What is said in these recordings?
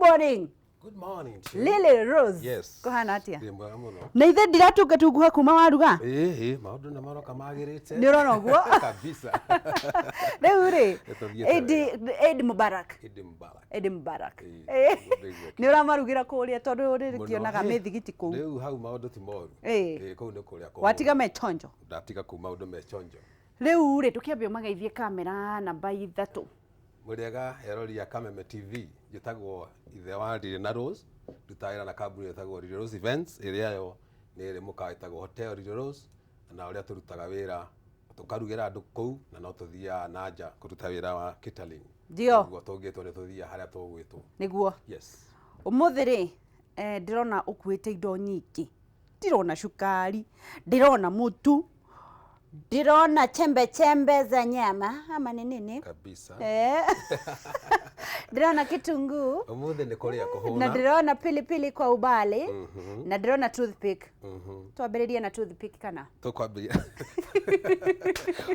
morning. Good morning. Lily Rose. Yes. Kohana atia. Ndimwega muno. Na ithe ndiratunga tunguha kuma waruga. Maundu na maroka magirite. Ni urona guo. Kabisa. Riu ri. Eid Mubarak. Eid Mubarak. Ni uramarugira kuria tondu riri kionaga mithigiti kuu. Riu hau maundu ti moru. Kuu ni kuria kwa. Watiga me chonjo. Ndatiga ku maundu me chonjo. Riu ri tukiambia magaithie kamera namba 3. Muriega eroria Kameme TV gitagwo ithe wa Riri na Rose dutaira na kambuni gitagwo Riri Rose Events iria yo ni ri mukaitagwo Hotel Riri Rose na uria turutaga wira tukarugira andu kou na no tuthia nanja kuruta wira wa catering ndio niguo tungitwo ni tuthia haria tugwitwo niguo yes umuthi ri ndirona ukuite indo nyingi ndirona shukari ndirona mutu ndirona chembe za nyama ama ni nini kabisa ndirona kitunguu umuthi ni kuria kuhuna na ndirona pilipili kwa ubali na ndirona toothpick twambiririe na toothpick kana tukwambia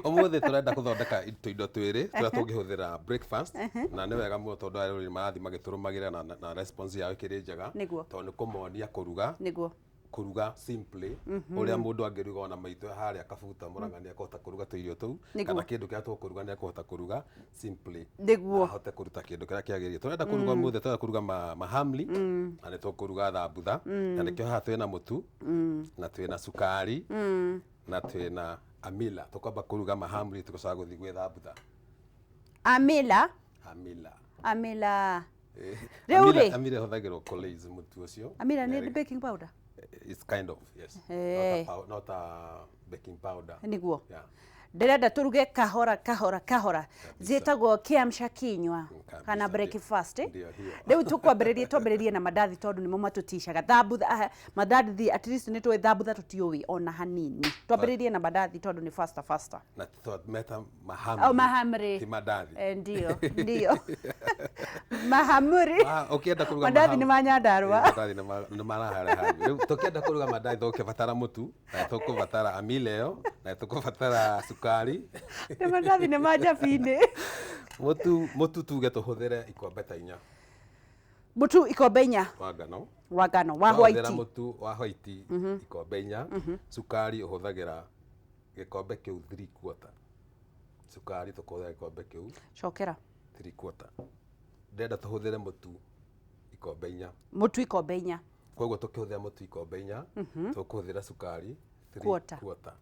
umuthi turenda kuthondeka indo twiri turia tungihuthira breakfast na ni wega muno tondu ari marathi magiturumagira na response yao ikiri njega tondu ni kumonia kuruga niguo kuruga simply uria mundu angiruga ona maito haria kabuta muranga ni akota kuruga tuirio tu kana kindu kia tukuruga ni akota kuruga simply niguo ahote kuruta kindu kiria kiagirie turenda kuruga muthe turenda kuruga mahamri na ni tukuruga thambutha na nikio haha twina mutu na twina sukari na twina amila tukwamba kuruga mahamri tukosaga guthi gwe thambutha amila amila huthagirwo colors mutu ucio amila ni baking powder. It's kind of, yes. Not a baking powder. Niguo. Yeah. Ndirenda turuge kahora zietagwo kiamsha kinywa kana breakfast riu twambiririe na mandathi tondu nimo matutishaga thambutha mandathi at least ni twi thambutha tutiui ona hanini twambiririe na mandathi tondu ni faster na meta mahamri ti mandathi ndio mahamri ukienda kuruga mandathi ni manyandarwa mandathi ni marahara riu tukienda kuruga mandathi tukibatara mutu na tukubatara amileo na tukubatara sukari ni mandathi ni majabine mutu tuge tuhuthire ikombe ta 4 mutu ikombe 4 wa ngano wa white mutu wa white ikombe 4 sukari uhuthagira gikombe kiu 3/4 sukari tukuhuthagira gikombe kiu cokera 3/4 ndenda tuhuthire mutu ikombe 4 mutu ikombe 4 koguo tukihuthira mutu ikombe 4 tukuhuthira sukari 3/4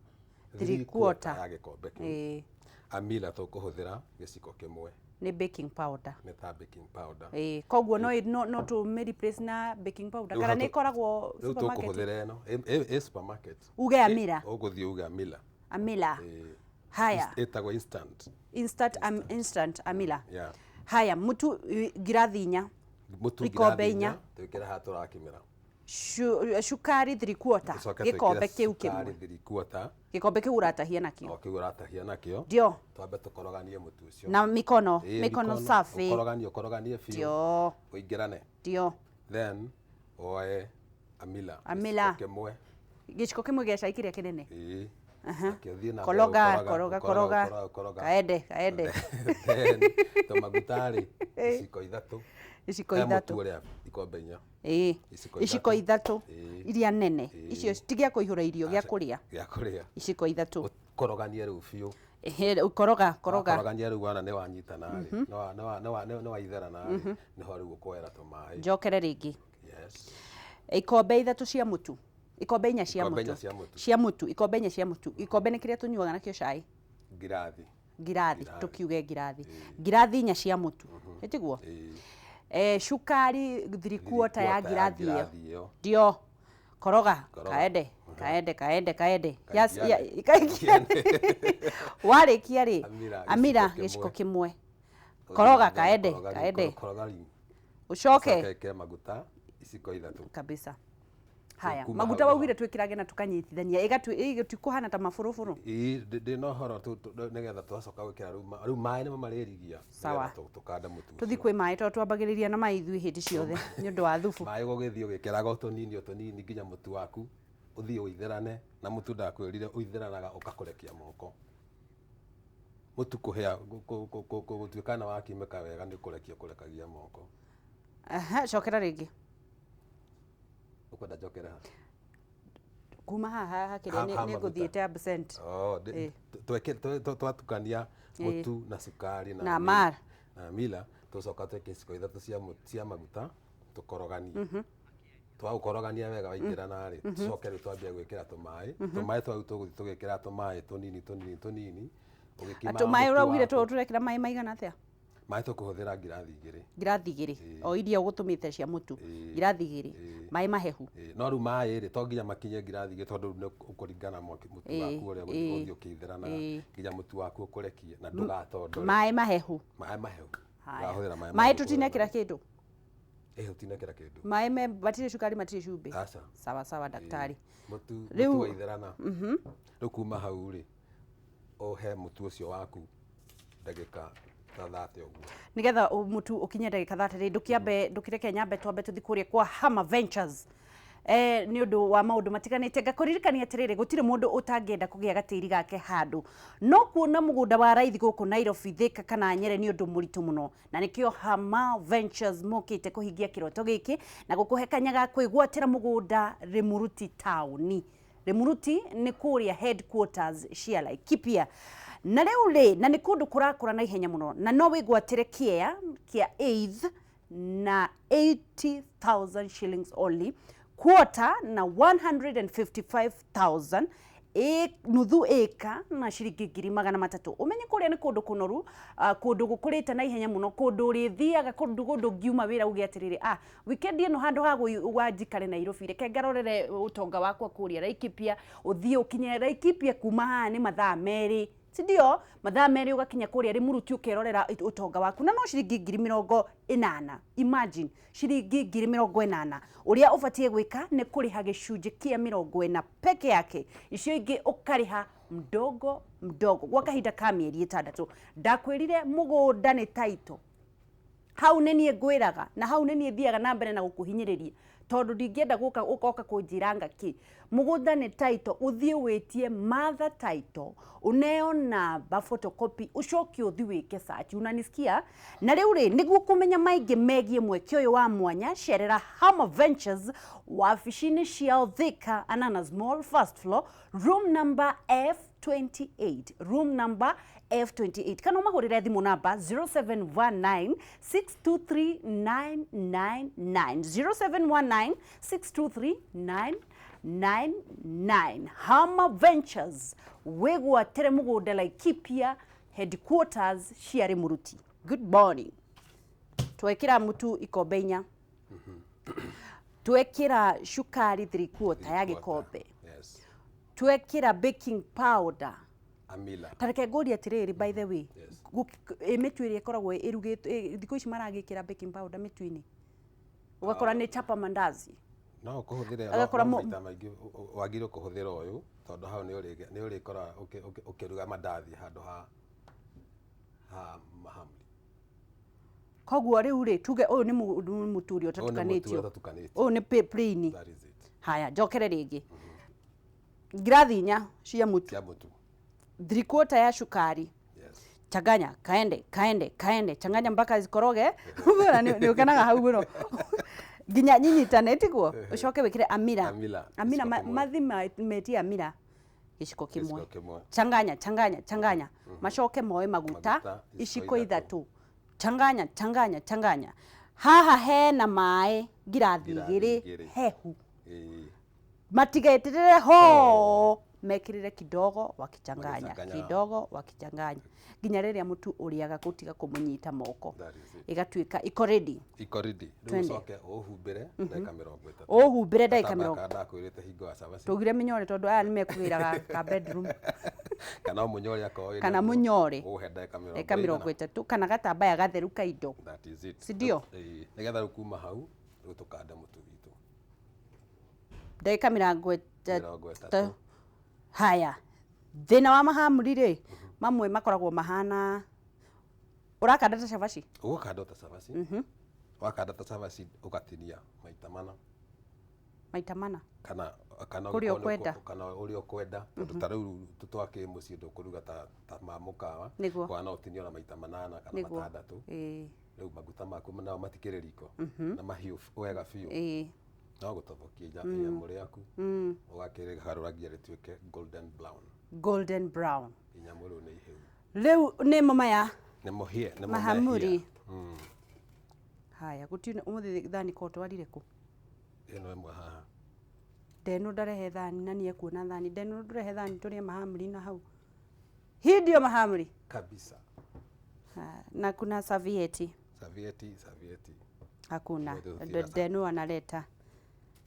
ya gikombe kiu amila tukuhuthira giciko kimwe ni baking powder ni ta baking powder koguo no to replace na baking powder kana ni koragwo supermarket tukuhuthira no supermarket uge amila uguthie uge amila haya etagwo instant amila yeah haya mutu girathi 4 mutu ikombe 4 twikira ha turakimira shukari 3/4 gikombe kiu kimwe 3/4 gikombe kiu uratahia nakio uratahia nakio ndio twambe tukoroganie mutu ucio na mikono safi ukoroganie fiu ndio uingirane ndio then oe amila giciko kimwe gia cai kiria kinene koroga kaende then tomagutari iciko 3 ikombe 4 iciko 3 iria nene icio tigia kuihura irio gia kuria iciko 3 koroganie riu fiu korogania riu wana ni wanyitana no waithera na ni ho riu ukoera tumai njokere ringi yes ikombe 3 cia mutu ikombe 4 cia mutu ikombe 4 cia mutu ikombe ni kiria tunyuaga nakio cai ngirathi tukiuge ngirathi 4 cia mutu etiguo shukari 3/4 ya ngirathi iyo ndio koroga kaende yes warikia ri amira giciko kimwe koroga kaende ucoke maguta iciko 3 kabisa haya maguta waugire twikirage na tukanyitithania igatukuhana ta mafurufuru ndino horo nigetha twacoka gwikira riu mai ni maririgia tukanda mutu tuthi kwi mai twambagiriria na mai ithui hindi ciothe ni undu wa thubu mai gugithio gikiraga utunini nginya mutu waku uthie uitherane na mutu ndakwirire uitheranaga ukakurekia moko mutu kuhia gutuikana wakimeka wega ni kurekagia moko cokera ringi ukwenda jokera kuma haha hakiria ni nguthiite absent twatukania mutu na sukari na mila tucoka twike iciko ithatu cia maguta tukoroganie twaukorogania wega waingirana ri tucoke ri twambia gwikira tumai twau tuguthi tugikira tumai tunini ugikima tumai uraugire turekira mai maigana atia mai tukuhuthira ngirathi igiri o iria ugutumite cia mutu ngirathi igiri mai mahehu no ru mai ri to nginya makinye ngirathi igiri tondu ne ukuringana mutu waku uria uthi ukithirana nginya mutu waku ukurekie na ndugatondore mai mahehu wahuthira mai tutinekira kindu utinekira kindu mai me batire cukari matire cumbi sawa daktari mutu waithirana riu kuma hau ri ohe mutu ucio waku ndagika 30 uguo nigetha mutu ukinye ndagika 30 ndukireke nyambe twambe tuthi kuria kwa Hama Ventures ni undu wa maundu matiganite ngakuririkania atiriri gutire mundu utangienda kugia gatiri gake handu no kuona mugunda wa raithi guku Nairobi Thika kana Nyeri ni undu muritu muno na nikio Hama Ventures mukite kuhingia kiroto giki na gukuhe kanya ga kwigwatira mugunda Rimuruti town Rimuruti ni kuria headquarters cia Laikipia na riu na ni kundu kurakura na ihenya muno na no wigwatire kia 8th na 80,000 shillings only quarter na 155,000 nuthu eka na shilingi 300 umenye kuria ni kundu kunoru kundu gukurite na ihenya muno kundu rithiaga kundu ngiuma wira ugi atiriri weekend ino handu ha wajikare Nairobi reke ngarorere utonga wakwa kuria Laikipia uthie ukinye Laikipia kuma haha ni mathaa meri sindio mathaa meri ugakinya kuria Rimuruti ukerorera utonga waku na no shilingi 80,000 imagine shilingi 80,000 uria ubatie gwika ni kuriha gicunji kia 40 peke yake icio ingi ukariha mdogo gwa kahinda ka mieri 6 ndakwirire mugunda ni taito hau nenie ngwiraga na hau nenie thiaga na mbere na gukuhinyiriria tondu ndingienda guka kunjiranga ki mugunda ni taito uthie witie mother title uneo na photocopy ucoki uthi wike search unanisikia na riu niguo kumenya maingi megie mweke uyu wa mwanya sherera Hama Ventures wabici-ini cia Thika Anana Small first floor room number F28 room number F28 kana mahurire thimu namba 0719 623 999 Hama Ventures wigwatire mugunda Laikipia headquarters cia Rimuruti. Good morning. Twekira mutu ikombe 4 twekira shukari 3/4 ya gikombe twekira baking powder amila tareke ngori atiriri by the way mitu iri ikoragwo irugite thiko ici maragikira baking powder mitu-ini ugakora ni chapa mandazi no kuhuthira maita maingi wagire kuhuthira uyu tondu hau ni uri kora ukiruga mandazi handu ha Mahamri koguo riu tuge uyu ni muturi utatukanitio uyu ni plain haya njokere ringi ngirathi 4 cia mutu 3/4 ya shukari changanya kaende changanya mpaka zikoroge bora ni ukanaga hau bro ginya nyinyitane guo ucoke wikire amira mathima metia amira giciko kimwe changanya macoke moe maguta iciko ithatu changanya haha hena mai ngirathi 2 hehu matigeterere ho mekirire kidogo wakichanganya ginya riria mutu uriaga gutiga kumunyita moko igatuika iko ready rucoke uhumbire ndagika 30 uhumbire ndagika 30 ndakwirite hingo wa cabaci tugire minyore tondu aya nimekuiraga ka bedroom kana munyore akoi kana munyore uhe ndagika 30 kana gatambaya gatheru kaindo sindio nigetha rukuma hau rutukanda mutu witu ndagika 30 haya thina wa Mahamri ri mamwe makoragwo mahana urakanda ta cabaci ugakanda ta cabaci wakanda ta cabaci ugatinia maita mana kana uri okwenda tondu ta riu tutwake mucii ndukuruga ta mamukawa kwana utinio na maita 8 kana 6 Riu maguta maku nao matikire riko na mahiu wega biu no gutobokia nyamå rä aku å gakä garåragia rä tuä ke golden brown inyamå rä u nä ihä rä u nä mo maya nä Mahamri haya gutine å må thä thani ko twarire ku ä no ĩmwe haha ndeno ndarehe thani na niä kuona thani ndeno ndarehe thani tå rä Mahamri na hau hii ndio Mahamri kabisa na kuna serviette hakuna ndeno analeta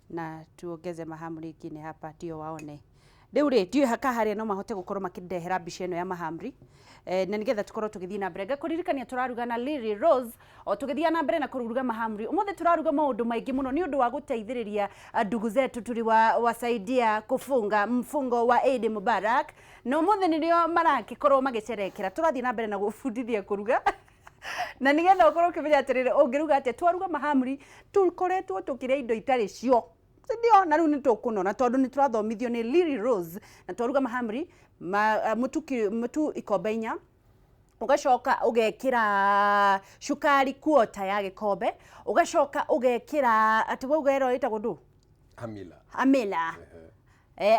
na tuongeze Mahamri ingine hapa ndio waone riu ri ndio haka haria no mahote gukorwo makindehera mbica ino ya Mahamri na nigetha tukorwo tugithii na mbere ngakuririkania turaruga na Lily Rose o tugithia na mbere na kuruga Mahamri umuthe turaruga maundu maingi muno ni undu wa guteithiriria ndugu zetu turi wasaidia kufunga mfungo wa Eid Mubarak na umuthe nirio marakikorwo magicerekera turathii na mbere na gufundithia kuruga na nigetha ukorwo kimenya atirire ungiruga ate twaruga Mahamri tukoretwo tukiria indo itari cio ndio na riu ni tukunona tondu ni turathomithio ni Lily Rose na twaruga Mahamri mutu ikombe 4 ugacoka ugekira shukari kuota ya gikombe ugacoka ugekira ati we ugero itagwo ndu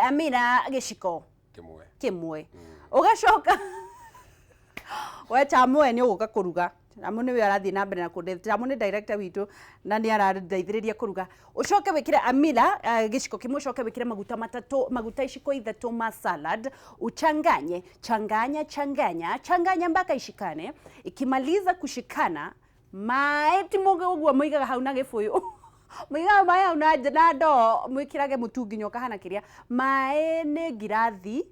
amila giciko kimwe ugacoka we chamwe ni uguka kuruga amu ni we arathi na mbere na kundethera amu ni director witu na ni arandeithiriria kuruga ucoke wikire amila giciko kimwe ucoke wikire maguta iciko ithatu ma salad uchanganye changanya mpaka ishikane ikimaliza kushikana maeti muge ugwa muigaga hau na gifuyu muigaga mai hau na ndo mwikirage mutu nyoka hana kiria mai ni girathi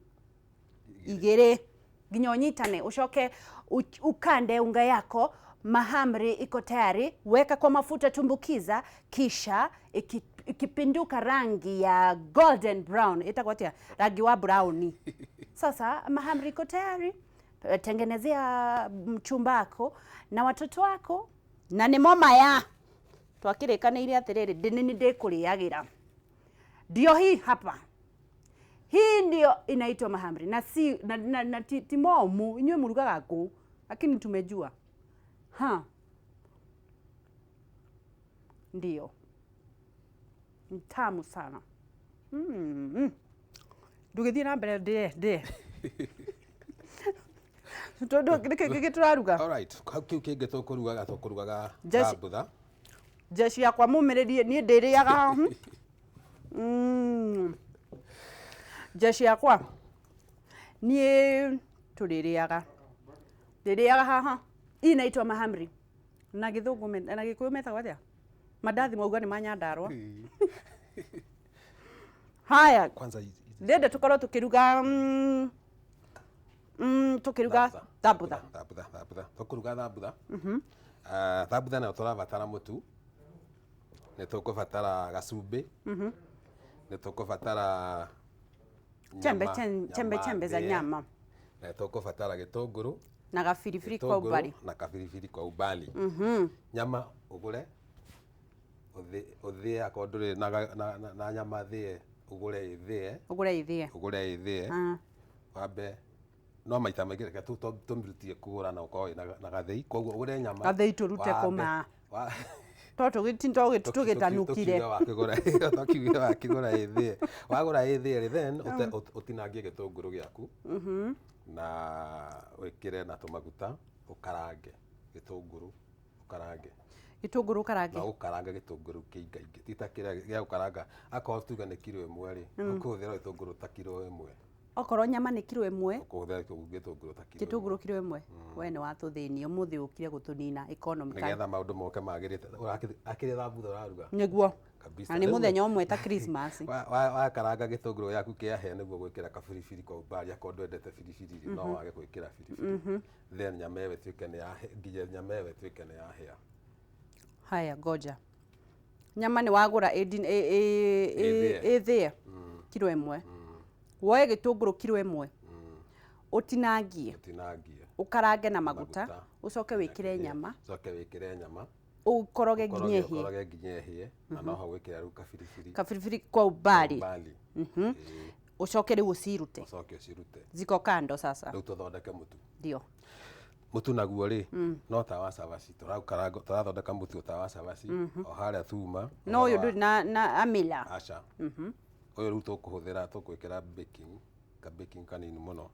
igere nginya unyitane ucoke ukande unga yako Mahamri iko tayari weka kwa mafuta tumbukiza kisha ikipinduka rangi ya golden brown itakuwa rangi wa brown sasa Mahamri iko tayari tengenezea mchumba wako na watoto wako na ni maya twakirikanire atiriri ndinini ndikuriagira ndio hii hapa hii ndio inaitwa Mahamri na si na timomu inywe murugaga ku lakini tumejua ndio tamu sana ndugithie na mbere de todo kike turaruga alright kiu kinge tukurugaga thambutha jeshi yakwa mumiririe ni ndiriaga jeshi yakwa ni tuririaga haha inaitwa Mahamri na githungu na gikuyu metagwo atia madathi mauga ni manyandarwa haya kwanza ndende tukorwo tukiruga thambutha tukuruga thambutha thambutha na turabatara mutu ni tukubatara gacumbi ni tukubatara chembe za nyama na tukubatara gitunguru na gafirifiri kwa ubali nyama ugure uthie akondure na nyama thie ugure ithie wambe no maita maingi reke tumirutie kugura na ukoi na gathei koguo ugure nyama gathei turute kuma toto gitinto gitugitanukire wakigura ithie wagura ithie then utinangie gitunguru giaku na wikire na tumaguta ukarange gitunguru ukarange na ukaranga gitunguru kiingaingi titakira gia ukaranga akorwo tuga ni kilo 1 ri ukuthira gitunguru ta kilo 1 okorwo nyama ni kilo 1 ukuthira gitunguru ta gitunguru kilo 1 we ni watuthinia muthi ukire gutunina economy nigetha maundu moke magirite akire thambutha uraruga niguo kabisa ni muthenya umwe ta Christmas wa karanga gitunguru yaku kiahe niguo gwikira kabiribiri kwa ubali akorwo ndwendete biribiri no wage gwikira biribiri then nyama ewe tuike ni ya nginya nyama ewe tuike ni ya hia haya goja nyama ni wagura ethie kilo 1 woe gitunguru kilo 1 utinangie ukarange na maguta ucoke wikire nyama ukoroge nginyehie na no hawikira ru kabiribiri kwa ubali ucoke ri ucirute ucoke ucirute ziko kando sasa riu tuthondeke mutu ndio mutu naguo ri no ta wa cabaci turathondeka mutu ta wa cabaci o haria thuma no uyu nduri na amila acha uyu ru tukuhuthira tukwikira baking kanini muno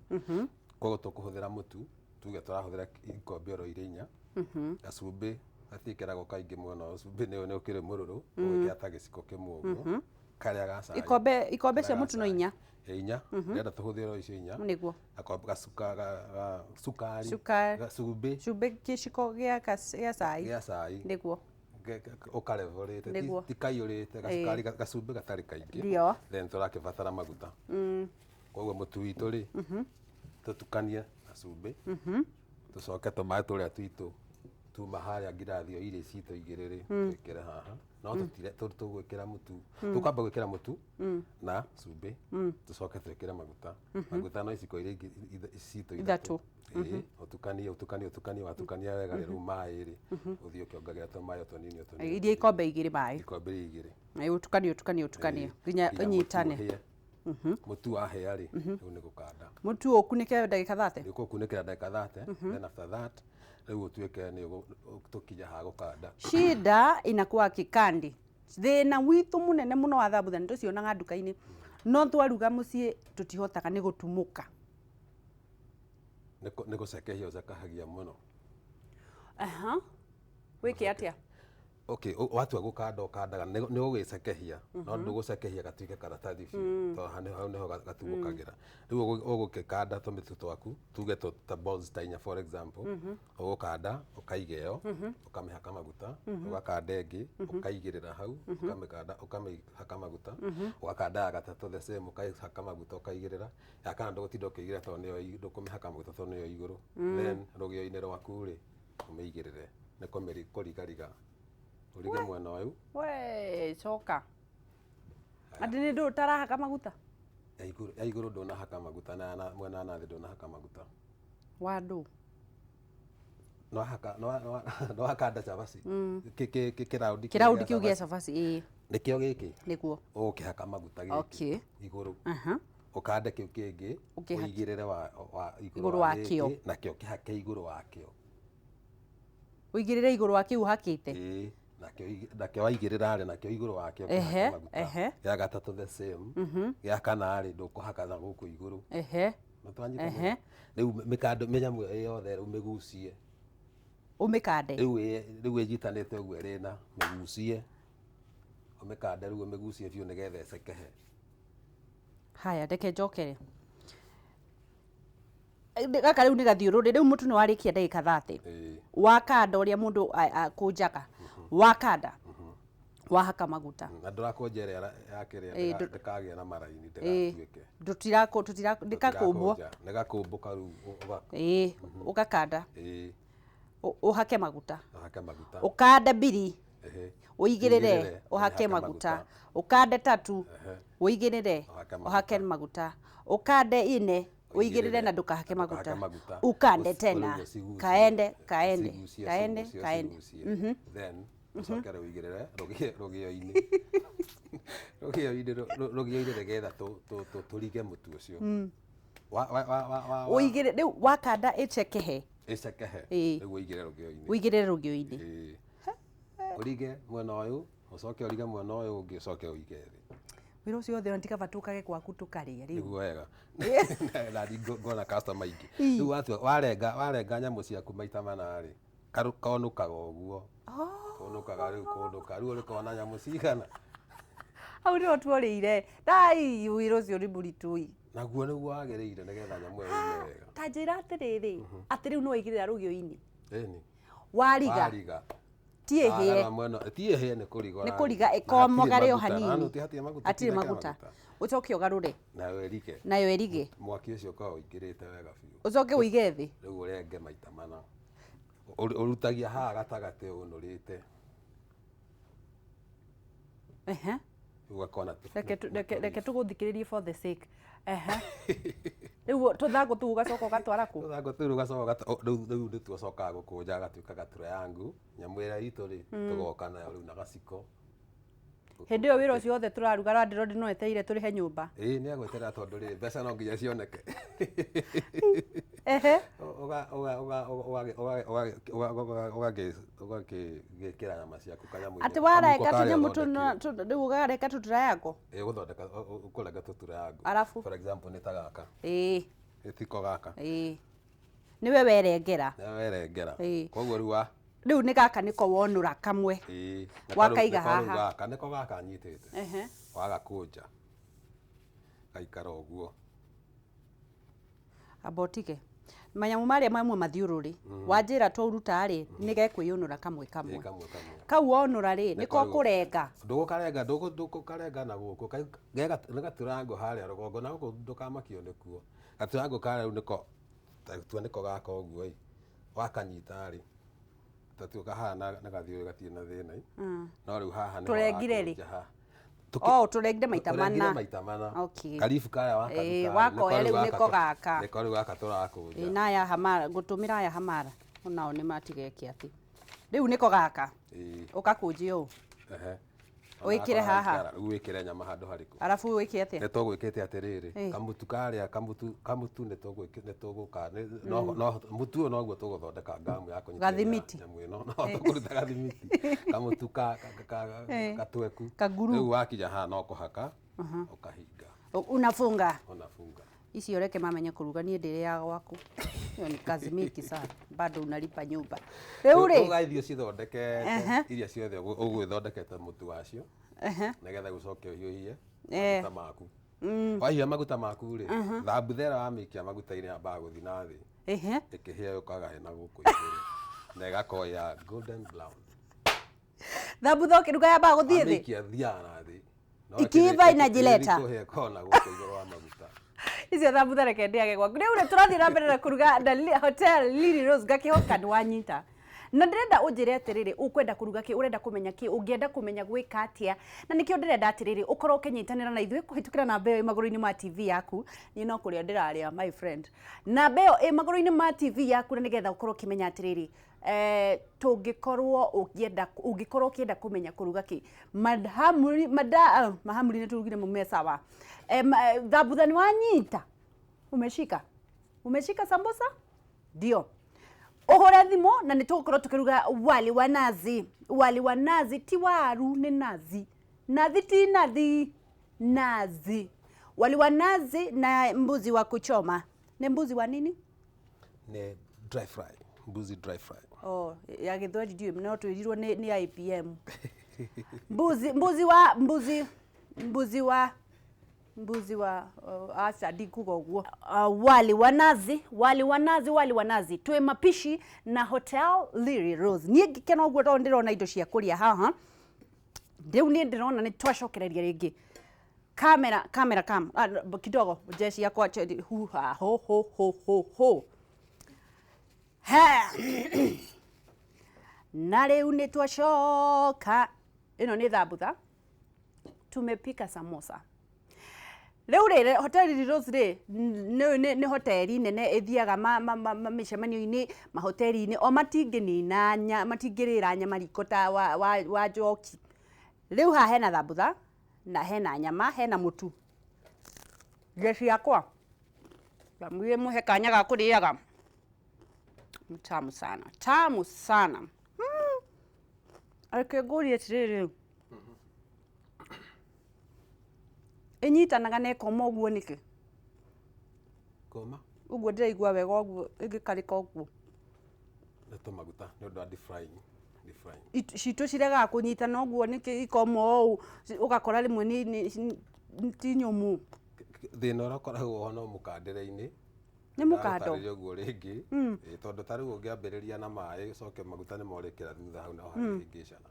koguo tukuhuthira mutu tuge turahuthira ikombe oro 4 gacumbi gatikiragwo kaingi muno cumbi ni ukiri mururu ugikira ta giciko kimwe uguo karia gaca ikombe cia mutu no 4 inya ndenda tuhuthira icio 4 niguo sukari gacumbi giciko gia cai niguo ukarevorite tikaiyurite gacukari gacumbi gatari kaingi then turakibatara maguta koguo mutu witu ri tutukanie gacumbi tucoke tumae turia twitu tuma haria ngirathi o iri cito igiriri twikire haha no tutire tugwikira mutu tukamba gwikira mutu na cumbi tucoke twikire maguta no iciko iri cito ithatu utukanie watukania wega riu mai ri uthii ukiongagira tumayo tunini iria ikombe igiri mai ikombe igiri utukanie nginya unyitane mutu wahea ri riu ni gukanda mutu ukunike ndagika 30 ni kukunikira ndagika 30 then after that riu utuike ni tukinya ha gukanda shida inakuwa kikandi thina witu munene muno wa thabu thani tucionaga nduka-ini no twaruga mucii tutihotaga ni gutumuka ni gucekehia ucekahagia muno wiki atia okay watua gukanda ukandaga ni ugicekehia no ndugucekehia gatuike karatathi to hau niho gatumukagira riu ugukikanda tumitu twaku tuge ta balls tainya for example ugukanda ukaigeo ukamihaka maguta ugakanda ingi ukaigirira hau ukamihaka maguta ugakanda gatatu the same ukaihaka maguta ukaigirira yakana ndugutinda ukiigira to niyo ndukumihaka maguta to niyo iguru then rugio-ini rwaku ri umeigirire ni kurigariga urige mwena uyu coka andi ni ndu tarahaka maguta ya iguru ndunahaka maguta na mwena nathi ndunahaka maguta wandu no hakanda cabaci kiraudi kiu gia cabaci nikio giki niguo ukihaka maguta giki iguru ukande kiu kingi uigirire wa iguru wakio nakio kihake iguru wakio uigirire iguru wakio uhakite nakio waigirira ri nakio iguru wakio maguta ya gatatu the same ya kana ri ndukuhaka na guku iguru mutwanyite riu mikando menyamu yothe umigucie umikande riu ejitanite uguo rina migucie umikande riu umigucie biu nigetha ecekehe haya ndeke njokere gaka riu ni gathiururi riu mutu ni warikia ndagika 30 wakanda uria mundu kunjaga wakanda wahaka maguta na ndurakonjera yakiria ndikagia na maraini ndigatuike ndikakumbwo ndigakumbuka riu ugakanda uhake maguta ukanda mbiri uigirire uhake maguta ukande 3 uigirire uhake maguta ukande 4 uigirire na ndukahake maguta ukande tena kaende then ucokere uigirire rugio-ini nigetha turige mutu ucio uigire riu wakanda icekehe riu uigirire rugio-ini urige mwena uyu ucoke urige mwena uyu ungi ucoke uige thi wira ucio othe ntikavatukage kwaku tukaria riu niguo wega na ngona customer ingi riu warenga nyamu ciaku maita mana ri konukaga uguo konukaga riu konuka riu urikona nyamu cigana au ndio tuorire dai wira ucio ri muritui naguo niguo wagiriire nigetha nyamu ĩyo ĩme wega ta njira atiriri atiri no igirira rugio-ini eni wariga tie ni kuriga ikomoga rio hanini atire maguta ucoke ugarure nayo erige mwaki ucio kwa uingirite wega biu ucoke uige thi riu urenge maita mana urutagia haha gatagati unurite ugakona reke tuguthikiririe for the sake riu tuthangu tu ugacoka ugatwara ku tuthangu tu ugacoka riu ndi tucokaga gukunja gatuika gatura yangu nyamu ira itu ri tugoka nayo riu na gaciko Hindi yo wira ucio othe turaruga randiro ndino eteire turihe nyumba. Ni agweterera tondu ri mbeca no nginya cioneke. Ugagikira nyama ciaku kanyamu. Ati wareka tunyamu riu ugareka tuturayango. Guthondeka ukurenga tuturayango. Arafu for example ni ta gaka. Itiko gaka. Niwe werengera. Niwe werengera. Koguo riu ni gaka niko wonura kamwe. Wakaiga haha. Gaka niko gaka nyitite. Wagakunja. Gaikara uguo. Abotike. Manyamu maria mamwe mathiururi. Wanjira twauruta ri ni gekwiyunura kamwe. Kau wonura ri niko kurenga. Ndugukarenga na guku. Gega gaturango haria rugongo na guku ndukamakio nikuo. Gaturango kare riu niko niko gaka uguo. Wakanyita ri tatuka hana na gathiuri gatie na thina no riu haha ni turengire ri turengire maita mana okay karibu kaya wakoya riu niko gaka riu gaka turakunja naya hamara gutumira ya hamara onao ni matigeke ati riu niko gaka ukakunjia u wikire haha wikire nyama handu hariku arafu wikire atia ne tugwikite atiriri kamutu karia kamutu ne tuguka no mutu no guo tuguthondeka ngamu yako gathimiti nyamu ino no tukuruta gathimiti kamutu katweku riu wakija haha no kuhaka ukahinga unafunga icio reke mamenye kuruga nie ndire ya gwaku iyo ni kazi mingi sana bado unalipa nyumba riu ri ugaithio cithondekete iria ciothe ugwithondekete mutu wacio nigetha gucoke uhiuhie maguta maku wahiũhia maguta maku ri thambuthera wamikia maguta-ini ambaga guthi na thi ikihia yukaga hena guku iguru na igakoya golden brown thambutha ukiruga yambaga guthii thi amikia thia na thi ikiva inajileta kuhe kona guku iguru wa maguta icio thambutha reke ndiage gwaku riu ri turathii na mbere na kuruga hotel Lily Rose ngakihoka ndwanyita na ndirenda unjire atiriri ukwenda kuruga ki urenda kumenya ki ungienda kumenya gwika atia na nikio ndirenda atiriri ukorwo kinyitanira na ithui kuhitukira na mbeo maguru-ini ma TV yaku ni no kuria ndiraria my friend na mbeo maguru-ini ma TV yaku na nigetha ukorwo kimenya atiriri tungikorwo ukienda kumenya kuruga ki Mahamri ni turugire mumesa wa thabutha ni wanyita umeshika Samosa ndio uhure thimo na nitugukorwo tukiruga wali wa nazi ti waru ni nazi ti nazi wali wa nazi na mbuzi wa kuchoma ni mbuzi wa nini ni dry fry mbuzi dry fry ya githweri ndio no twirirwo ni IPM mbuzi wa acha dikugo guo wali wa nazi twe mapishi na hotel Lily Rose nie ngikena guo ndo ndirona indo cia kuria haha riu nie ndirona ni twacokereria ringi kamera kidogo jeshi yakwa ho na riu ni twacoka ino ni thambutha tumepika samosa riu ri hotel Lily Rose ri ni hoteli nene ithiaga micemanio-ini mahoteli-ini o matingirira nyama riko ta wa njoki riu ha hena thambutha na hena nyama hena mutu jeshi yakwa Bamwe muhe kanya ga kuriaga tamu sana akeguri atiriri inyitanaga nekoma uguo niki koma uguo ndiraigua wega uguo igikarika uguo neto maguta no ndo deep frying cito cirega kunyitana uguo niki ikoma u ugakora rimwe ni tinyomu thina urakoragwo no mukandire-ini ni mukando uguo ringi tondu tariu ungiambiriria na mai ucoke maguta ni morikira thutha hau na hahingicana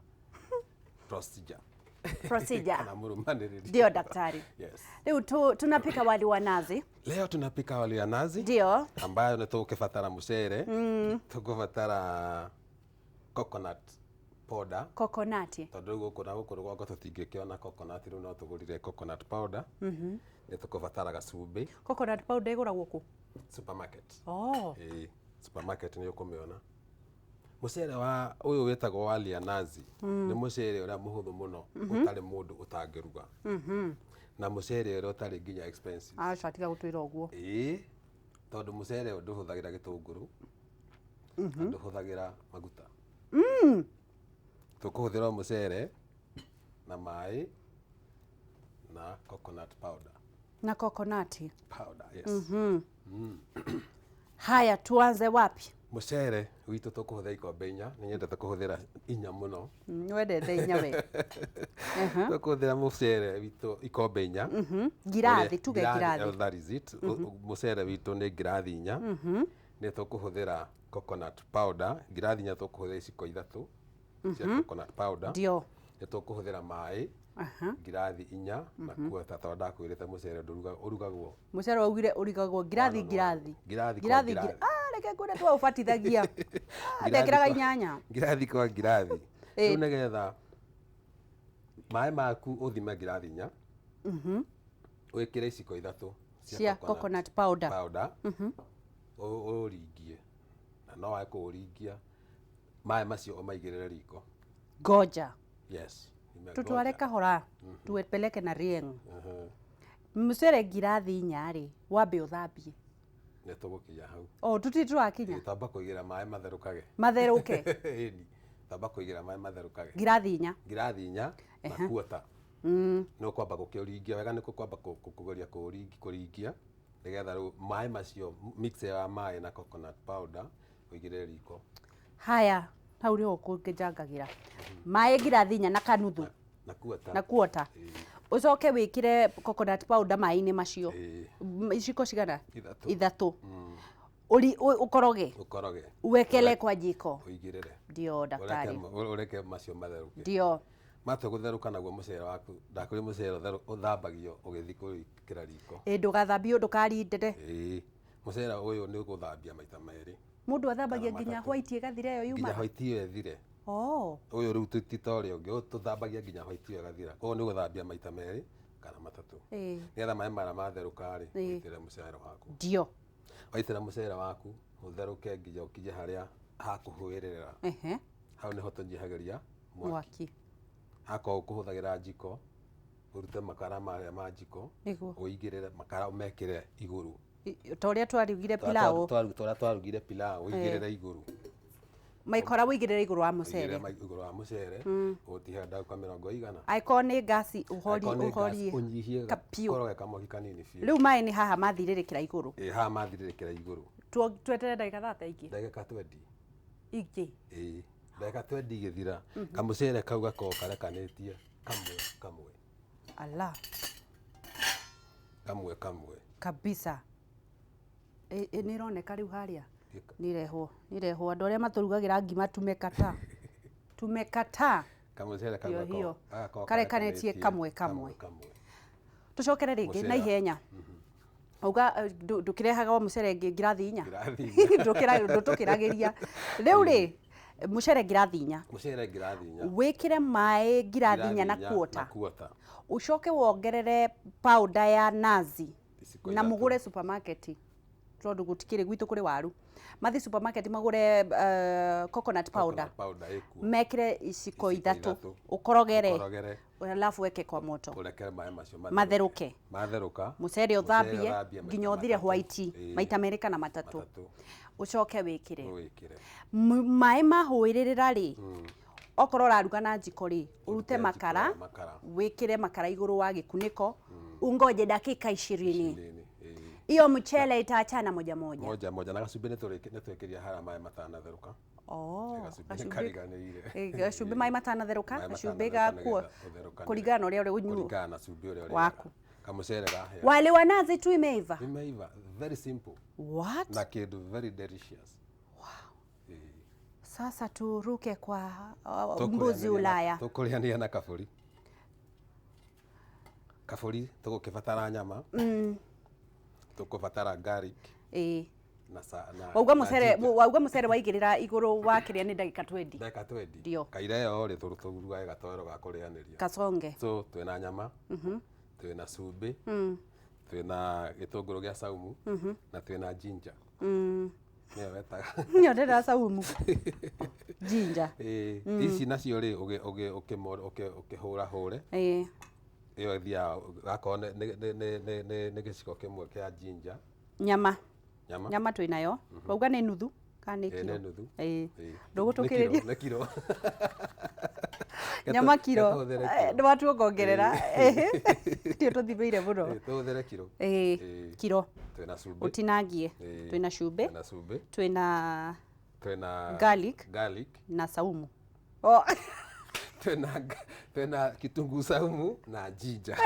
procedure na murumaniriri ndio daktari. Yes. Leo tunapika wali wa nazi. Leo tunapika wali wa nazi. Ndio. Ambayo ni tukifatara mucere. Tukufatara coconut powder. Coconut. Tondu guku na guku rwako tutingikiona coconut riu no tugurire coconut powder. Ni tukufatara gacumbi. Coconut powder iguragwo ku? Supermarket. Oh. Supermarket ni ukumiona. mucere wa uyu wetagwo wa nazi ni mucere uria muhuthu muno utari mundu utangiruga na mucere uria utari nginya expensive tiga gutwira uguo tondu mucere uyu nduhuthagira gitunguru nduhuthagira maguta tukuhuthira mucere na mai na coconut powder yes haya tuanze wapi mucere witu tukuhuthira ikombe 4 ni nyendete kuhuthira 4 muno wendete 4 we tukuhuthira mucere witu ikombe 4 girathi tuge girathi that is it mucere witu ni girathi 4 ni tukuhuthira coconut powder girathi 4 tukuhuthira iciko 3 cia coconut powder ndio ni tukuhuthira mai girathi 4 na kuota tondu ndakwirite mucere urugagwo mucere waugire urugagwo girathi reke ngwire twa ubatithagia ndekiraga 8 girathi kwa girathi riu nigetha mai maku uthime girathi 4 wikire iciko 3 cia coconut powder uringie na no wae kuringia mai macio umaigirire riko goja yes tutware kahora tuepeleke na rieng mucere girathi 4 ri wambe uthambie ne tugukinya hau tutitwakinya tamba kuigira mai matherukage ini tamba kuigira mai matherukage girathi 4 na kuota no kwamba gukiuringia wega niko kwamba kugeria kuringia nigetha riu mai macio mixer ya mai na coconut powder uigire riko haya hau rio kungijangagira mai girathi 4 na kanuthu na kuota ucoke wikire coconut powder mai-ini macio iciko cigana 3 ukoroge uwekele kwa jiko uigirire ndio daktari ureke macio matheruke ndio matu gutheruka naguo mucere waku ndakuri mucere uthambagio ugithi kuikira riko ndugathambio ndukarindire mucere uyu ni guthambia maita meri mundu athambagia nginya white igathira yo yuma nginya white iyo ethire uyu riu tutitore ungi tuthambagia nginya white iyo igathira koguo ni guthambia maita meri kana matatu nigetha mai mara matheruka ri wikire mucere waku ndio waitira mucere waku utheruke nginya ukije haria hakuhuirira hau niho tunyihagiria mwaki hako kuhuthagira jiko urute makara maria ma jiko uigirire makara umekire iguru toria twarugire pilau twarugire pilau uigirire iguru maikora uigirire iguru wa mucere utihe ndagika 20 aiko ni gasi uhori unyihie koroge kamwe kanini fiu riu mai ni haha mathiririkira iguru haha mathiririkira iguru twetere ndagika 30 ingi ndagika 20 ingi ndagika 20 igithira kamucere kau gako karekanitie kamwe ala kamwe kabisa nironeka riu haria nirehwo andu aria maturugagira ngima tumekata kamucere kau gako karekanitie kamwe tucokere ringi na ihenya uga ndukirehaga wa mucere ngirathi 4 ndutukiragiria riu ri mucere ngirathi 4 wikire mai ngirathi 4 na kuota ucoke wongerere powder ya nazi na mugure supermarket tondu gutikire gwitu kuri waru mathi supermarket magure coconut powder mekire iciko 3 ukorogere alafu weke kwa moto urekere mai macio matheruka mucere uthambie nginya uthire white maita meri kana matatu ucoke wikire mai mahuiririra ri okorwo raruga na jiko ri urute makara wikire makara iguru wa gikuniko ungoje dakika 20 iyo mchele itaachana moja na gacumbĩ nĩtwekeria hara maĩ matanatheruka gacumbĩ maĩ matanatheruka gacumbĩ gakuo kũringana na ũrĩa kũringana na cumbĩ ũrĩa waku kamucere gahĩa wali wa nazi tu imeiva very simple what na kĩndũ very delicious sasa turuke kwa mbuzi Ulaya tukũrĩania na kaburi tũgũkĩbatara nyama tukubatara garlic na wauga mucere waigirira iguru wakiria ni ndagika 20 ndio kaireo ri turuturuga gatoro ga kurianiria kasonge so twina nyama twina cumbi twina gitunguru gia saumu na twina ginger Nĩyo wetaga. Nĩyo ndĩrenda saumu. Ginger. Ici nacio rĩ ũkĩhũra hũre. Ĩyo ĩthiaga gakorwo nĩ gĩciko kĩmwe kĩa ginger. Nyama twĩ nayo. Wauga nĩ nuthu kana nĩ kilo? Nĩ nuthu. Ndũgũtũkĩrĩria. Nĩ kilo. Nyama kilo. Ndwatuongerera. Tio tũthimĩire mũno. Tũhũthĩre kilo. Kilo. Twĩna cumbĩ. Ũtinangie. Twĩna cumbĩ. Twĩna garlic na saumu. Twĩna kitunguu saumu na ginger.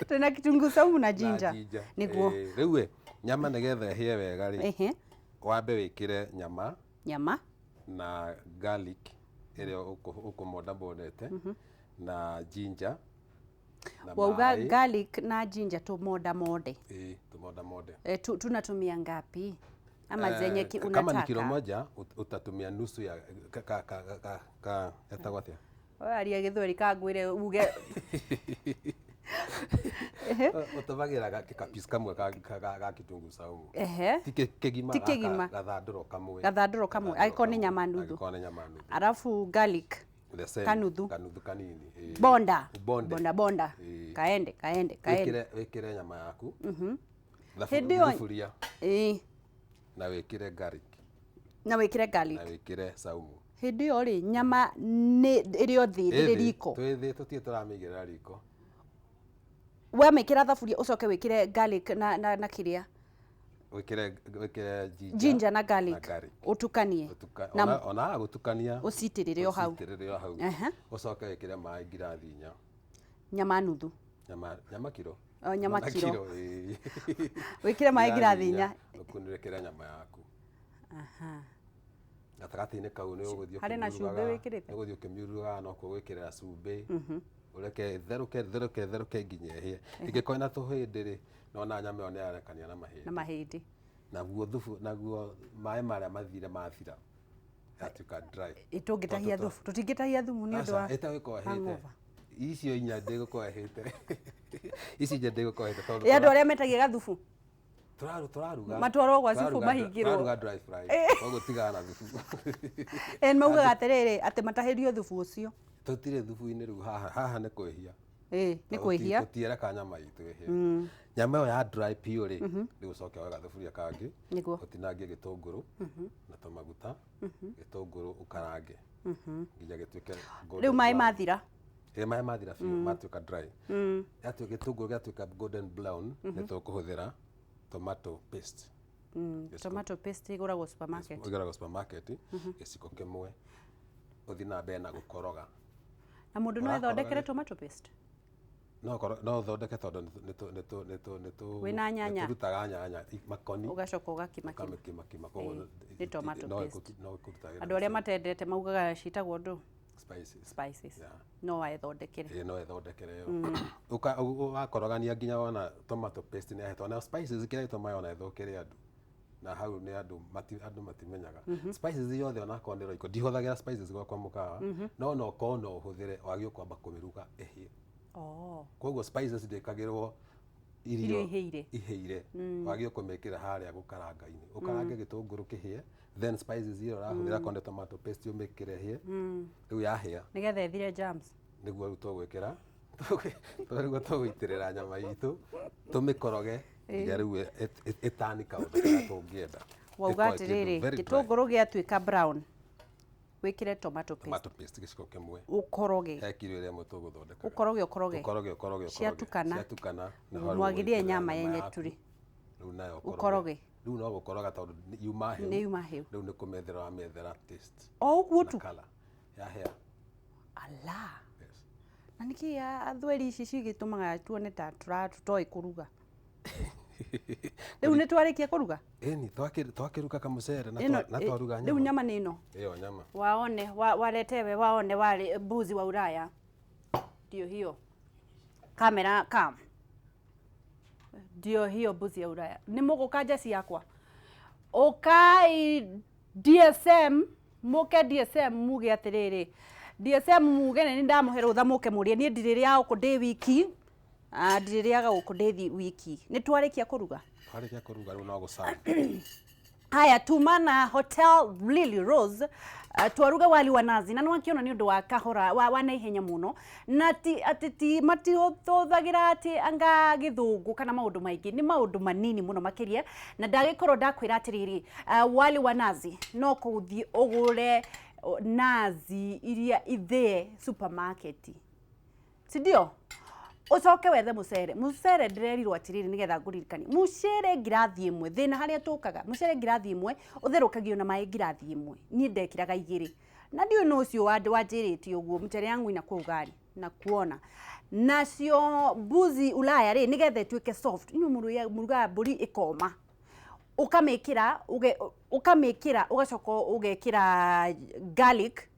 Twĩna kitunguu saumu na ginger. Nĩguo. Rĩu nyama nĩgetha ĩhĩe wega rĩ, wambe wĩkĩre nyama na garlic ĩrĩa ũkũmonda-mondete na ginger na wauga garlic na ginger tumonda-monde. Tumonda-monde. Tunatumia ngapi? Ama zenye unataka? Kama ni kilo moja utatumia nusu ya yatagwo atĩa? Aria Gĩthweri kangwĩre uge. Ũtũmagĩra kapisi kamwe ga kitunguu saumu. Ti kĩgima gathandũro kamwe. Angĩkorwo nĩ nyama nuthu. Arafu garlic kanuthu kanini. Bonda. Kaende. Wĩkĩre nyama yaku. Thaburia. Na wĩkĩre garlic. Na wĩkĩre saumu. Hĩndĩ ĩyo rĩ nyama nĩ ĩrĩ o thĩ ĩrĩ riko. Twĩ tũtirĩ tũramĩigĩrĩra riko. Wamĩkĩra thaburia ũcoke wĩkĩre garlic na kĩrĩa? Wĩkĩre ginger na garlic. Ũtukanie. Ona gũtukania. Ũcitĩrĩre o hau. Ũcoke wĩkĩre maĩ ngirathi 4. Nyama nuthu. Nyama kilo. Nyama kilo. Wĩkĩre maĩ ngirathi 4. Ũkunĩkĩre nyama yaku. Gatagatĩ-inĩ kau nĩ ũgũthiĩ harĩ na cumbĩ wĩkĩrĩte. Nĩ ũgũthiĩ ũkĩmiurugaga no kũgwĩkĩrĩra cumbĩ. Ũreke therũke nginya ĩhĩe. Ĩngĩkorwo ĩna tũhĩndĩ rĩ, nona nyama ĩyo nĩyarekania na mahĩndĩ. Naguo maĩ marĩa mathira yatuĩka dry. Tũngĩtahia thubu. Tũtingĩtahia thumu nĩ ũndũ wa hangover. Icio 4 ndĩgũkorwo ĩhĩte. Ici nje ndĩgũkorwo ĩhĩte tondũ andũ arĩa metagia gathubu. Tũraruga. Matwarwo gwa cubu mahingĩrwo. Tũraruga dry fry. Koguo tigaga na thubu. Maugaga atĩrĩrĩ atĩ matahĩrio thubu ũcio. Tũtirĩ thubu-inĩ rĩu haha nĩ kwĩhia. Nĩ kwĩhia. Tũtiereka nyama itũ ĩhĩe. Nyama ĩyo ya dry piũ rĩ, rĩu ũcoke woe gathuburia kangĩ. Ũtinangie gĩtũngũrũ na tũmaguta. Gĩtũngũrũ ũkarange. Nginya gĩtuĩke rĩu maĩ mathira. Maĩ mathira biũ matuĩka dry. Yatuĩka gĩtũngũrũ gĩatuĩka golden brown nĩ tũkũhũthĩra tomato paste. Tomato paste ĩgũragwo supermarket. Ĩgũragwo supermarket gĩciko kĩmwe. Ũthiĩ na mbere na gũkoroga. Na mũndũ no ethondekere tomato paste? No thondeke tondũ wĩna nyanya. Tũrutaga nyanya makoni. Ũgacoka ũgakima. Koguo nĩ tomato paste. Andũ arĩa matendete maugaga citagwo ndũ spices. No waethondekere. No ethondekere yo. Ũgakorogania nginya wona tomato paste nĩ yahetwo. Na spices kĩrĩa gĩtũmaga ona ĩthũkĩre andũ. Na hau nĩ andũ matimenyaga. Spices yothe ona korwo nĩ roiko. Ndihũthagĩra spices gwakwa mũkawa. No okorwo no ũhũthĩre wagĩrĩirwo kwamba kũmĩruga ĩhĩe. Koguo spices ndĩkagĩrwo irio ihĩire. Wagĩrĩirwo kũmĩkĩra harĩa gũkaranga-inĩ. Ũkarange gĩtũngũrũ kĩhĩe. Then spices icio ũrahũthĩra korwo nĩ tomato paste ũmĩkĩre ĩhĩe. Rĩu yahĩa. Nĩgetha ĩthire germs. Nĩguo rĩu tũgwĩkĩra. Nĩguo tũgũitĩrĩra nyama itũ. Tũmĩkoroge. Nginya rĩu ĩtani kaũndũ karĩa tũngĩenda. Wauga atĩrĩrĩ gĩtũngũrũ gĩatuĩka brown. Wĩkĩre tomato paste. Tomato paste gĩciko kĩmwe. Ũkoroge. He kilo ĩrĩa tũgũthondeka. Ũkoroge. Ciatukana. Mwagithie nyama yenye turi. Rĩu nayo ũkoroge. Rĩu no gũkoroga tondũ yuma hĩu. Nĩ yuma hĩu. Rĩu nĩ kũmethera wamethera taste. Ũguo tu. Yahĩa. Ala. Na nĩkĩ athweri ici cigĩtũmaga tuone ta tũtoĩ kũruga. Rĩu nĩ twarĩkia kũruga? Ĩni twakĩruga kamũcere na twaruga nyama. Rĩu nyama nĩ ĩno? Ĩyo nyama. Waone waletewe waone wale mbuzi wa Ulaya. Ndio hiyo. Kamera kam. Ndio hiyo mbuzi ya Ulaya. Nĩ mũgũka njeci yakwa. Ũkai DSM mũke DSM muge atĩrĩrĩ. DSM muge nĩ ndamũhe rũtha mũke mũrie niĩ ndirĩrĩaga gũkũ ndĩ wiki. Ndirĩrĩaga gũkũ ndĩ wiki. Nĩ twarĩkia kũruga? Twarĩkia kũruga rĩu no gũcama. Haya, tumana Hotel Lily Rose. Twaruga wali wa nazi na nwakiona ni undu wa kahora wa naihenya muno na ti matihothagira ati anga githungu kana maundu maingi ni maundu manini muno makiria na ndagikorwo ndakwira atiriri wali wa nazi no kuthii ugure nazi iria ithie supermarket sidio ucoke wethe mucere ndirerirwo atiriri nigetha nguririkani mucere ngirathi imwe thina haria tukaga mucere ngirathi imwe utherukagio na mai ngirathi imwe ni ndekiraga igiri na ndio no ucio wanjiriti uguo mucere yangu ina kwa ugari na kuona nacio buzi ulaya ri nigetha tuike soft ino muruga mburi ikoma ukamekira ugacoka ugekira garlic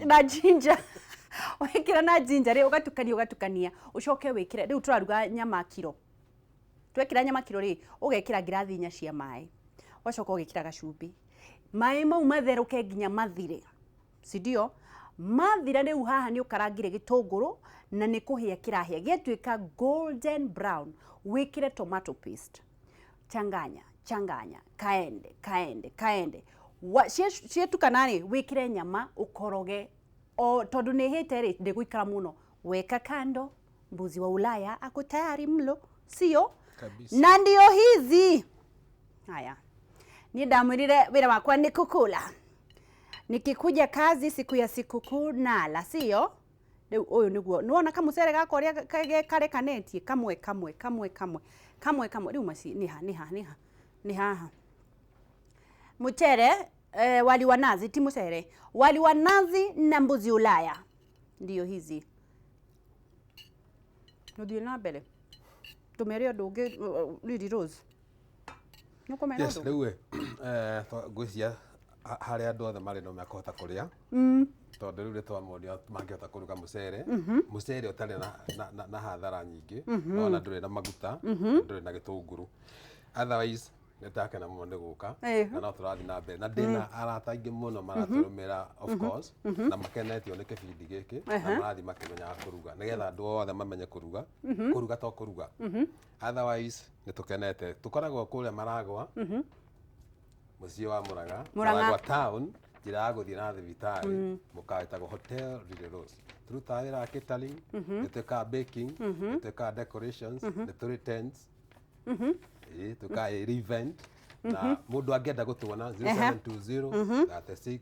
na ginger wekira na ginger ugatukania ucoke wekire riu turaruga nyama kilo twekira nyama kilo ri ugekira ngirathi 4 cia mai ugacoka ugekira gacumbi mai mau matheruke nginya mathire sidio mathira riu haha ni ukarangire gitunguru na ni kuhia kirahia gietuika golden brown wekire tomato paste changanya kaende cietukanani wikire nyama ukoroge o tondu ni hite ri ndiguikara muno weka kando mbuzi wa Ulaya ako tayari mlo sio kabisa na ndio hizi haya ni ndamwirire wira wakwa ni kukula nikikuja kazi siku ya sikukuu nala sio riu uyu niguo nuona kamucere gako ria karekanetie kamwe riu maci ni haha mucere wali wa nazi ti mucere wali wa nazi na mbuzi Ulaya ndio hizi ndio na mbele tumerio ndungi Lily Rose nuko meno yes riu ngwisia haria andu othe mari no makahota kuria tondu riu twamonia mangihota kuruga mucere mucere utari na hathara nyingi ona nduri na maguta nduri na gitunguru otherwise netakena muno ni guka na no turathi na mbere na ndina arata ingi muno maraturumira of course na makenetio ni kibindi giki na marathi makimenya kuruga nigetha andu othe mamenye kuruga to kuruga otherwise nitukenete tukoragwo kuria Maragwa mucii wa Murang'a town njira ya guthii na thibitari mukaitagwo Hotel Lily Rose turutaga wira wa catering nituikaga baking nituikaga decorations nituri tents tuka event na mundu angenda gutuona 0720 36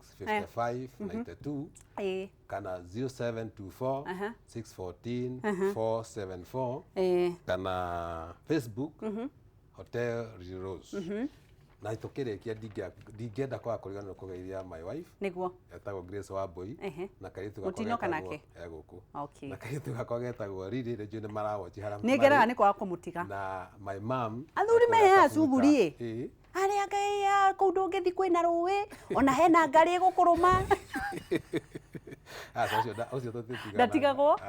55 92 kana 0724 614 474 kana Facebook Hotel Lily Rose na itokerekia ndingenda kwa kurigana kugeithia my wife niguo etagwo Grace Wambui na kaitu gakwa nake guku na kaitu gakwa getagwo Riri rejo ni marawoji haram nigeraga ni kwa kumutiga na my mom athuri me ya cuguri ari agai ya kundu ngithi kwina ruwi ona hena ngari gukuruma ucio tutitiga ndatigagwo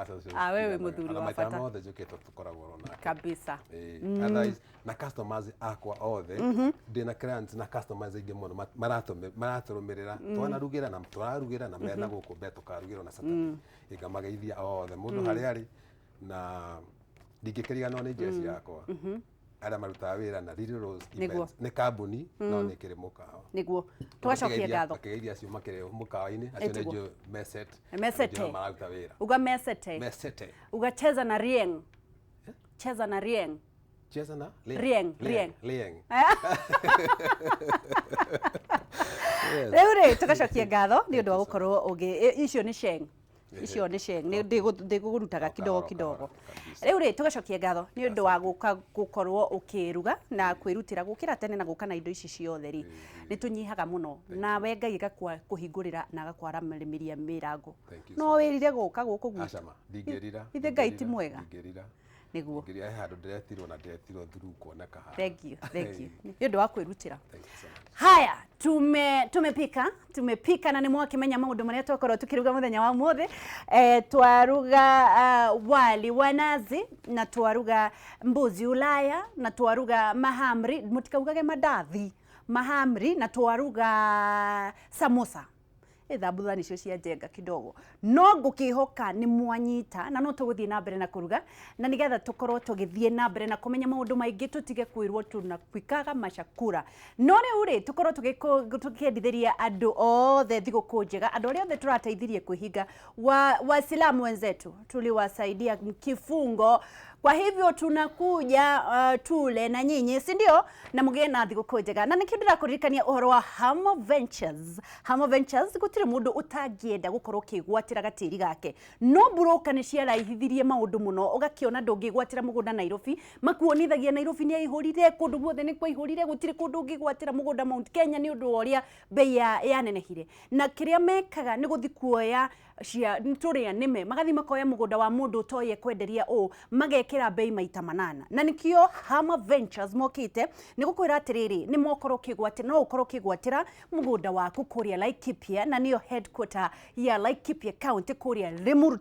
wewe muthuri wa bata othe njukite tukoragwo rona kabisa otherwise na customers akwa othe ndina clients na customers ingi muno maraturumirira twanarugira na turarugira na mena guku beto karugira na Saturday igamageithia othe mundu hari ari na ndingikiriga no ni jesi yakwa ara marutaga wira na Lily Rose events ni kambuni no ni kiri mukawa niguo tugacokia ngatho akeithia acio makire mukawa-ini acio ni jo mesete mararuta wira uga mesete ugacheza na rieng cheza na rieng rieng Reure tugacokia ngatho ni undu wa gukorwo ugi icio ni sheng ni ndigurutaga kidogo riu tugacokia ngatho ni undu wa gukorwo ukiruga na kwirutira gukira tene na guka na indo ici ciothe ri ni tunyihaga muno na we Ngai gakwa kuhingurira na gakwara miria mirango no wirire guka guku gwitu ndingerira ithe Ngai ti mwega niguo ngiria handu ndiretirwo na ndiretirwo through kuoneka haha thank you ni undu wa kwirutira haya tumepika na ni mwakimenya maundu maria twakorwo tukiruga muthenya wa mothe twaruga wali wa nazi na twaruga mbuzi Ulaya na twaruga mahamri mutikaugage madathi mahamri na twaruga samosa thambutha nicio cia njenga kidogo no ngukihoka ni mwanyita na no tuguthie na mbere na kuruga na nigetha tukorwo tugithie na mbere na kumenya maundu maingi tutige kwirwo tunakwikaga mashakura no riu ri tukorwo tukiendithiria andu othe thiguku njega andu aria othe turateithirie kwihinga waislamu wenzetu tuliwasaidia kifungo. Kwa hivyo tunakuja tule na nyinyi, si ndio? Na mugie na thiguku njega. Na nikio ndirakuririkania uhoro wa Hamo Ventures. Hamo Ventures gutire mundu utangienda gukorwo kigwatira gatiri gake. No broker ni ciaraihithirie maundu muno ugakiona ndungigwatira mugunda Nairobi. Makuonithagia Nairobi ni ihurire kundu guothe ni kwa ihurire gutire kundu ungigwatira mugunda Mount Kenya ni undu uria bei ya nenehire. Na kiria mekaga ni guthi kuoya cia turia nime magathi makoya mugunda wa mundu utoye kwenderia magekira bei maita manana na nikio Hama Ventures mokite ni gukwira atiriri ni mokoro kigwatira no ukoro kigwatira mugunda waku kuria Laikipia na niyo headquarter ya Laikipia County kuria Limuru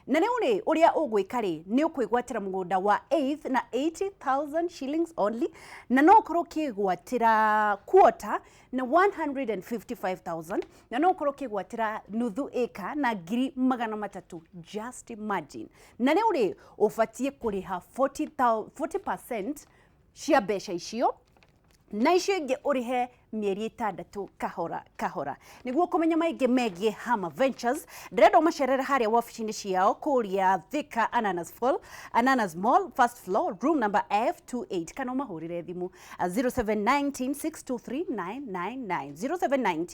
na ni uri uria ugwikari ni ukwigwatira mugunda wa 8th na 80,000 shillings only na no ukoro kigwatira quarter na 155,000 na no ukoro kigwatira nuthu eka na ngiri magana matatu. Just imagine. Na ni uri ufatie kuriha 40% cia mbeca icio na icio ingi urihe mieri 6 kahora niguo kumenya maingi megie Hama Ventures ndĩrenda ũmacerere harĩa wabici-inĩ ciao kũria Thika Ananas Mall first floor room number F28 kana ũmahũrĩre thimũ 0719623999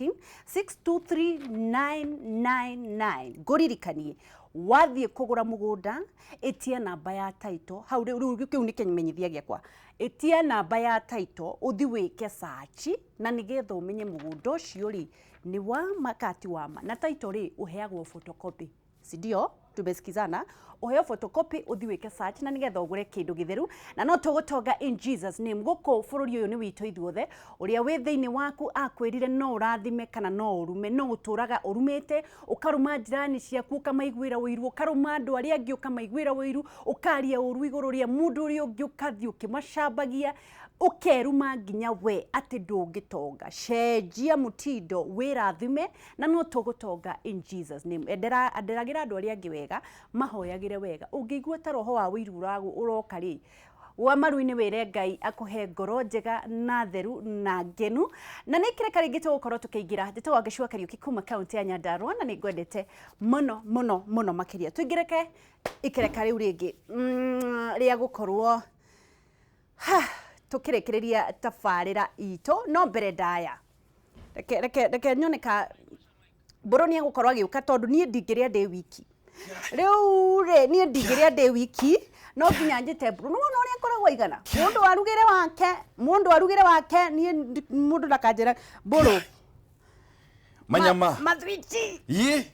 0719623999 ngũririkanie wathie kugura mugunda etia namba ya title hau riu kiu ni kimenyithia giakwa etia namba ya title uthi wike search na nigetha umenye mugunda ucio ri ni wa makati wa ma na title ri uheagwo photocopy si ndio tumesikizana uheo photocopy uthi wike search na nigetha ugure kindu githeru na no tugutonga in Jesus name guko bururi uyu ni witu ithuothe uria wi thiini waku akwirire no urathime kana no urume no uturaga urumite ukaruma jirani ciaku ukamaiguira wiru ukaruma andu aria angi ukamaiguira wiru ukaria uru iguru ria mundu uri ungi ukathi ukimacambagia ukeruma nginya we ati ndungitonga cenjia mutindo wirathime na no tugutonga in Jesus name enderagira andu aria angi wega mahoyagire wega ungigua ta roho wa wiru uroka ri wa maruini wire Ngai akuhe ngoro njega na theru na ngenu na nikireka ringi tugukorwo tukiingira nditagwo Gicua Kariuki kuma county ya Nyandarua na ningwendete muno makiria tuingireke ikireka riu ringi ria gukorwo tukirekereria tafarira ito no mbere ndaya reke nyoneka boroni gukorwo agiuka tondu nie ndingiria ndi wiki riu nie ndingiria ndi wiki no nginya njite bro no uria koragwo igana mundu arugire wake nie mundu ndakanjira boro manyama mathwiti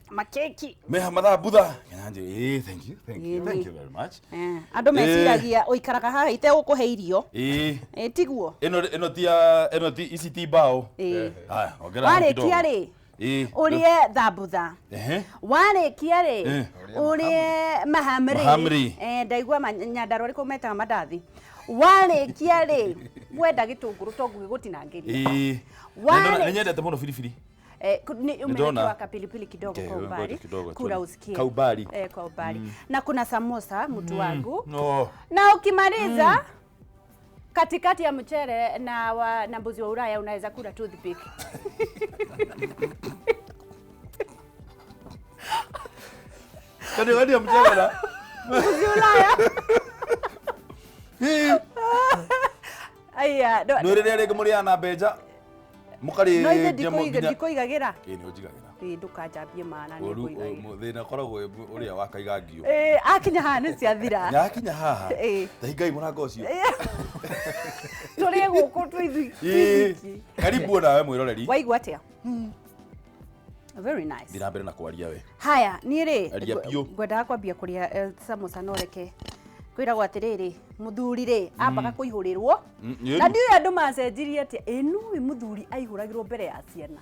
makeki mehamatha butha nanje thank you very much andu meciragia uikaraga haha ite gukuhe irio tiguo eno ti iciti bao haya ongera warikia ri urie thambutha warikia ri urie mahamri ndaigua Nyandarua ri kumetaga mandathi warikia ri wenda gitunguru tongu gigutinangiria na nyendete muno filifili umewekewa kapilipili kidogo kwa umbali kula usikie kaubali kwa umbali na kuna samosa mtu wangu na ukimaliza katikati ya mchere na mbuzi wa Ulaya unaweza kula toothpick katikati ya mchere na mbuzi wa Ulaya aya no rere rege muri ana beja mukari ndikoigagira ni ujigagira ndukajambie maana ni kuigagira thina koragwo uria wakaigagio akinya haha ni ciathira yakinya haha tahingai murango ucio turie guku twithu karibu nawe mwiroreri waigua atia very nice ndira mbere na kwaria we haya ni ri ngwenda kwambia kuria samosa no reke kwiragwo atiriri muthuri ri ambaga kuihurirwo na ndiyo andu macenjirie atia inu muthuri aihuragirwo mbere ya ciana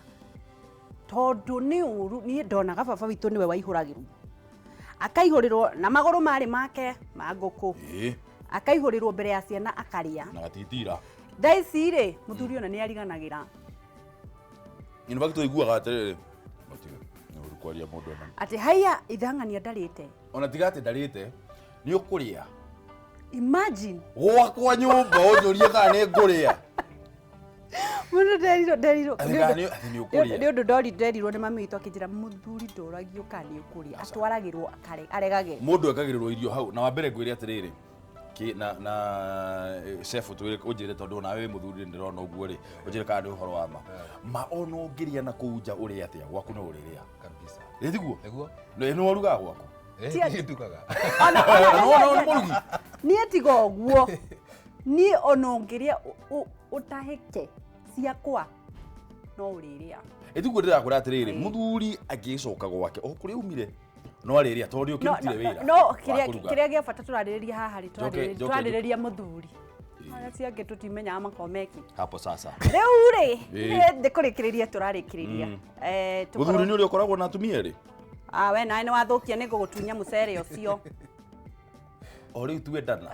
tondu ni uru ni ndonaga baba witu niwe waihuragirwo akaihurirwo na maguru mari make maguku akaihurirwo mbere ya ciana akaria na gatitira daisire muthuri ona ni ariganagira ino bagito iguaga atiriri kwaria mundu ona ati haya ithangania ndarite ona tigate ndarite ni ukuria imagine gwakwa nyumba unjurie kana ni nguria mundu nderiro ni ukuria ni undu nderirwo ni mami witu akinjira muthuri ndoragio kana ni ukuria atwaragirwo aregage mundu akagirirwo irio hau na wambere ngwire atiriri na chef tu unjire tondu nawe muthuri ndirona uguo ri unjire kana ni uhoro wa ma ona ungiria na kuunja uri atia gwaku no uriria kabisa niguo no waruga gwaku ndukaga no murugi ni etigo guo ni ona ungiria utaheke ciakwa no uriria etiguo ndirakwira atiriri muthuri agicoka gwake o kuri umire no ariria tondu ukirutire wira no kiria gia bata turariria haha ri turariria muthuri aya ciake tutimenya amakomeki hapo sasa riu ri ndikurikiriria turarikiriria muthuri ni uri ukoragwo na atumia ri we nae ni wathukia ni ngugutunya mucere ucio o riu tuendana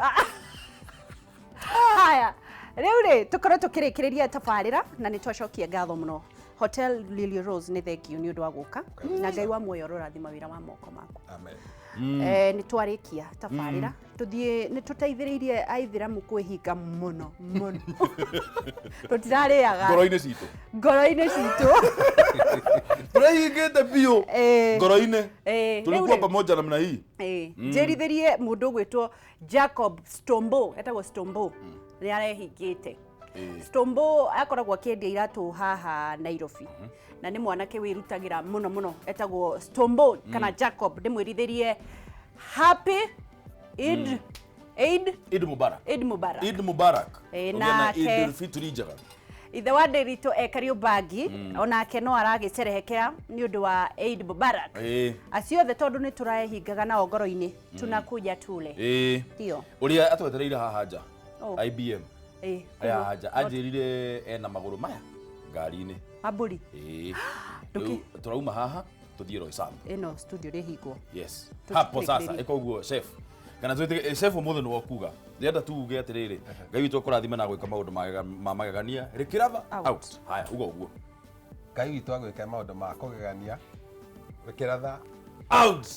haya riu ri tukorwo tukirikiriria tabarira na ni twacokia ngatho muno Hotel Lily Rose ni thengio ni undu wa guka na Ngai wa muoyo rorathima wira wa moko maku amen ni twarikia tabarira tuthie ni tuteithiriirie aithiramu kwihinga muno tutirariaga ngoro-ini citu turahingite biu ngoro-ini tulikuwa pamoja namna hii njirithirie mundu gwitwo Jacob Stombo etagwo Stombo ni arehingite Stombo akoragwo akendia iratu haha Nairobi na ni mwanake wirutagira muno etagwo Stombo kana Jacob ndimwirithirie happy Eid Mubarak na Eid Fitri jaga ithe wa ndirito Kariobagi onake no aragicerehekea ni undu wa Eid Mubarak aciothe tondu ni turaehingaga na ngoro-ini tunakuja tule ndio uria atwetereire haha nja IBM aya haja anjirire ena maguru maya ngari-ini maburi turauma haha tuthie Roysambu ino studio rihingwo yes hapo sasa ikoguo chef kana twite chef muthe no kuga ndienda tuuge atiriri Ngai witu akurathima na gwika maundu ma magegania Rikiratha out haya uguo Ngai witu agwika maundu ma kugegania Rikiratha out